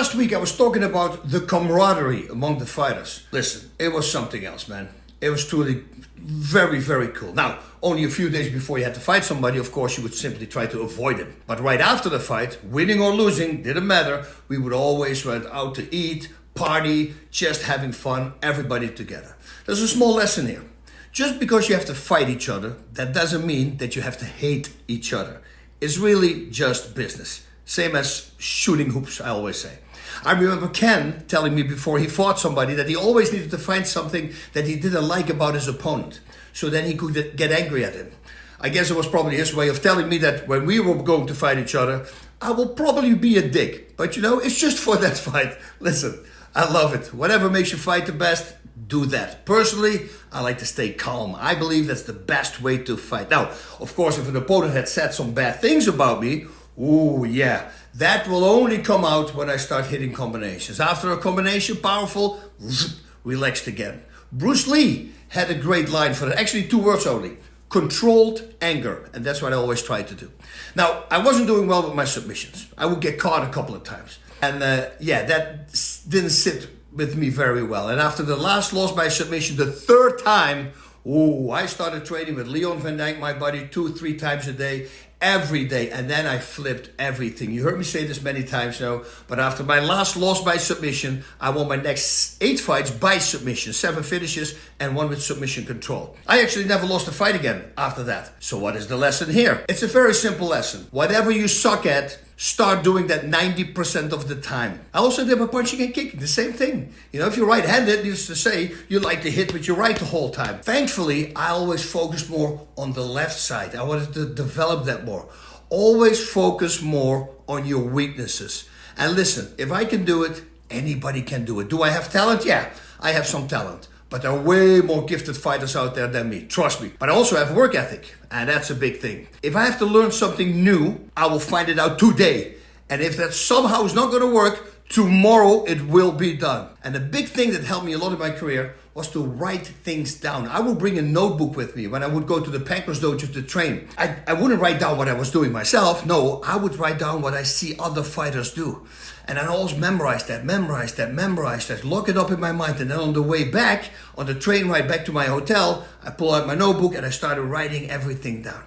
last week I was talking about the camaraderie among the fighters. Listen, it was something else, man. It was truly very, very cool. Now, only a few days before you had to fight somebody, of course, you would simply try to avoid him. But right after the fight, winning or losing, didn't matter. We would always went out to eat, party, just having fun, everybody together. There's a small lesson here. Just because you have to fight each other, that doesn't mean that you have to hate each other. It's really just business. Same as shooting hoops, I always say. I remember Ken telling me before he fought somebody that he always needed to find something that he didn't like about his opponent, so then he could get angry at him. I guess it was probably his way of telling me that when we were going to fight each other, I will probably be a dick. But you know, it's just for that fight. Listen, I love it. Whatever makes you fight the best, do that. Personally, I like to stay calm. I believe that's the best way to fight. Now, of course, if an opponent had said some bad things about me, ooh, yeah, that will only come out when I start hitting combinations. After a combination, powerful, relaxed again. Bruce Lee had a great line for it. Actually, 2 words only. Controlled anger. And that's what I always try to do. Now, I wasn't doing well with my submissions. I would get caught a couple of times. And that didn't sit with me very well. And after the last loss by submission, the 3rd time, I started training with Leon Van Dijk, my buddy, 2-3 times a day, every day. And then I flipped everything. You heard me say this many times now, but after my last loss by submission, I won my next 8 fights by submission, 7 finishes and 1 with submission control. I actually never lost a fight again after that. So what is the lesson here? It's a very simple lesson. Whatever you suck at, start doing that 90% of the time. I also did my punching and kicking, the same thing. You know, if you're right-handed, needless to say, you like to hit with your right the whole time. Thankfully, I always focused more on the left side. I wanted to develop that more. Always focus more on your weaknesses. And listen, if I can do it, anybody can do it. Do I have talent? Yeah, I have some talent. But there are way more gifted fighters out there than me, trust me. But I also have work ethic, and that's a big thing. If I have to learn something new, I will find it out today. And if that somehow is not going to work, tomorrow it will be done. And the big thing that helped me a lot in my career was to write things down. I would bring a notebook with me when I would go to the Pancras Dojo to train. I wouldn't write down what I was doing myself. No, I would write down what I see other fighters do. And I always memorize that, look it up in my mind. And then on the way back, on the train ride back to my hotel, I pull out my notebook and I started writing everything down.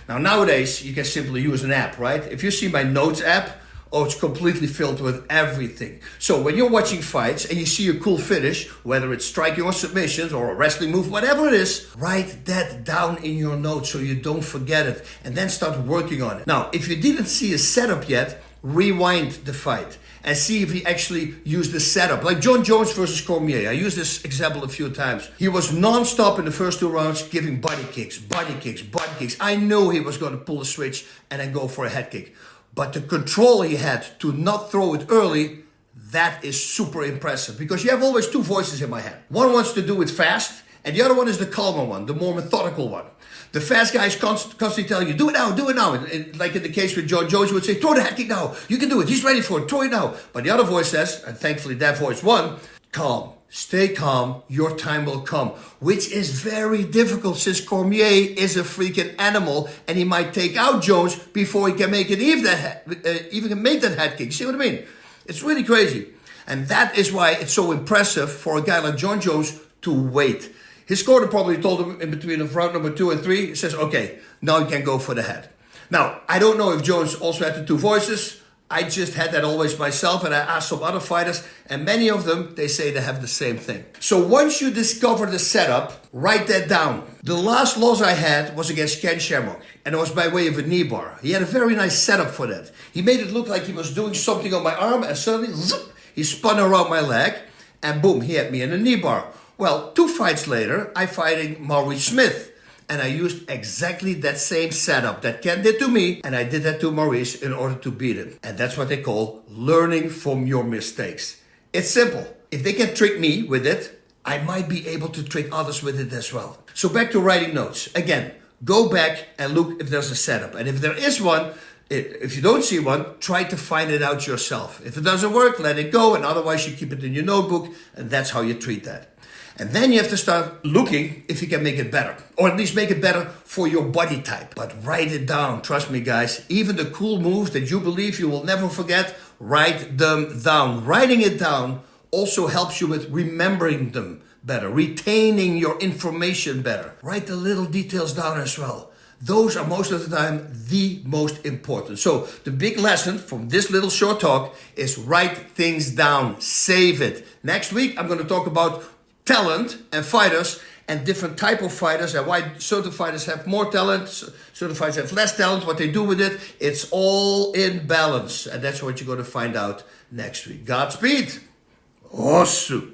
Now nowadays, you can simply use an app, right? If you see my notes app, it's completely filled with everything. So when you're watching fights and you see a cool finish, whether it's striking or submissions or a wrestling move, whatever it is, write that down in your notes so you don't forget it and then start working on it. Now, if you didn't see a setup yet, rewind the fight and see if he actually used the setup. Like John Jones versus Cormier. I used this example a few times. He was non-stop in the first 2 rounds giving body kicks. I knew he was going to pull the switch and then go for a head kick. But the control he had to not throw it early, that is super impressive. Because you have always 2 voices in my head. One wants to do it fast, and the other one is the calmer one, the more methodical one. The fast guy is constantly telling you, do it now. And like in the case with John Jones, he would say, throw the head kick now. You can do it. He's ready for it. Throw it now. But the other voice says, and thankfully that voice won, calm. Stay calm, your time will come, which is very difficult since Cormier is a freaking animal and he might take out Jones before he can make it even make that head kick. See what I mean? It's really crazy. And that is why it's so impressive for a guy like John Jones to wait. His corner probably told him in between of round number 2 and 3, he says, okay, now you can go for the head. Now, I don't know if Jones also had the 2 voices. I just had that always myself, and I asked some other fighters, and many of them, they say they have the same thing. So once you discover the setup, write that down. The last loss I had was against Ken Shamrock, and it was by way of a knee bar. He had a very nice setup for that. He made it look like he was doing something on my arm, and suddenly, he spun around my leg, and boom, he had me in a knee bar. Well, 2 fights later, I'm fighting Maurice Smith. And I used exactly that same setup that Ken did to me, and I did that to Maurice in order to beat him. And that's what they call learning from your mistakes. It's simple. If they can trick me with it, I might be able to trick others with it as well. So back to writing notes. Again, go back and look if there's a setup. And if there is one, if you don't see one, try to find it out yourself. If it doesn't work, let it go, and otherwise you keep it in your notebook, and that's how you treat that. And then you have to start looking if you can make it better. Or at least make it better for your body type. But write it down. Trust me, guys. Even the cool moves that you believe you will never forget, write them down. Writing it down also helps you with remembering them better, retaining your information better. Write the little details down as well. Those are most of the time the most important. So the big lesson from this little short talk is write things down, save it. Next week, I'm going to talk about talent and fighters and different type of fighters and why certain fighters have more talent, certain fighters have less talent, what they do with it. It's all in balance. And that's what you're going to find out next week. Godspeed. Osu.